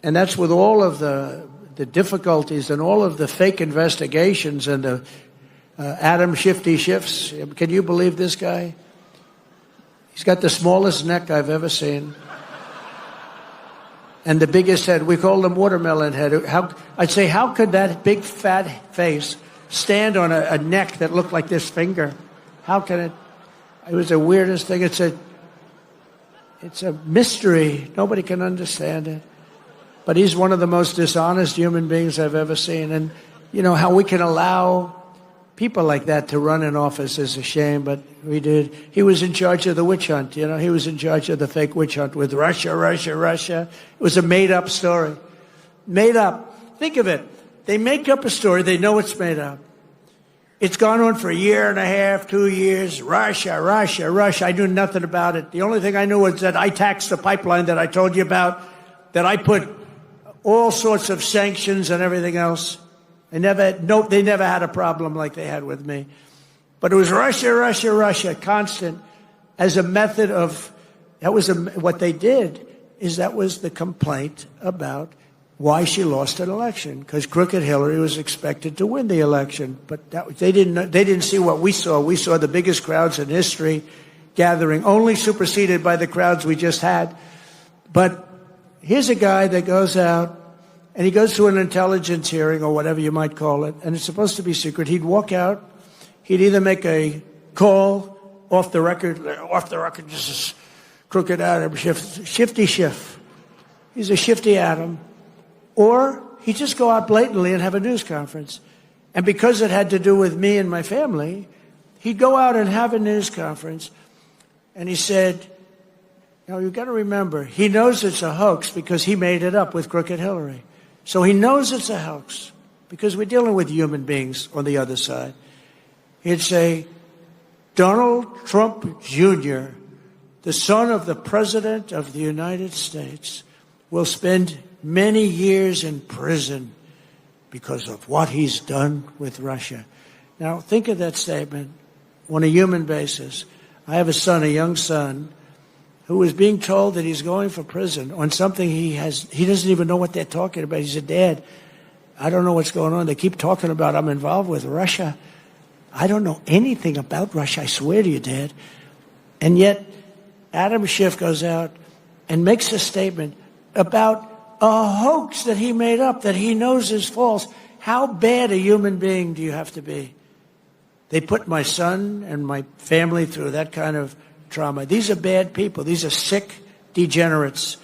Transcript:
And that's with all of the difficulties and all of the fake investigations and the Adam Schiffs. Can you believe this guy? He's got the smallest neck I've ever seen. And the biggest head. We called him watermelon head. I'd say, how could that big fat face stand on a neck that looked like this finger? How can it? It was the weirdest thing. It's a mystery. Nobody can understand it. But he's one of the most dishonest human beings I've ever seen. And, you know, how we can allow people like that to run in office is a shame, but we did. He was in charge of the witch hunt, you know. He was in charge of the fake witch hunt with Russia. It was a made-up story. Made up. Think of it. They make up a story. They know it's made up. It's gone on for a year and a half, 2 years. Russia. I knew nothing about it. The only thing I knew was that I taxed the pipeline that I told you about, that I put all sorts of sanctions and everything else. They never had a problem like they had with me. But it was Russia, constant, as a method of, what they did is that was the complaint about why she lost an election, because crooked Hillary was expected to win the election. But they didn't see what we saw. We saw the biggest crowds in history gathering, only superseded by the crowds we just had. But here's a guy that goes out and he goes to an intelligence hearing or whatever you might call it, and it's supposed to be secret. He'd walk out. He'd either make a call off the record, this is crooked Adam Schiff, shifty Schiff. He's a shifty Adam. Or he'd just go out blatantly and have a news conference. And because it had to do with me and my family, he'd go out and have a news conference. And he said, now you've got to remember, he knows it's a hoax because he made it up with crooked Hillary. So he knows it's a hoax because we're dealing with human beings on the other side. He'd say, Donald Trump Jr., the son of the President of the United States, will spend many years in prison because of what he's done with Russia. Now, think of that statement on a human basis. I have a son, a young son, who is being told that he's going for prison on something he doesn't even know what they're talking about. He said, Dad, I don't know what's going on. They keep talking about I'm involved with Russia. I don't know anything about Russia, I swear to you, Dad. And yet, Adam Schiff goes out and makes a statement about a hoax that he made up, that he knows is false. How bad a human being do you have to be? They put my son and my family through that kind of trauma. These are bad people. These are sick degenerates.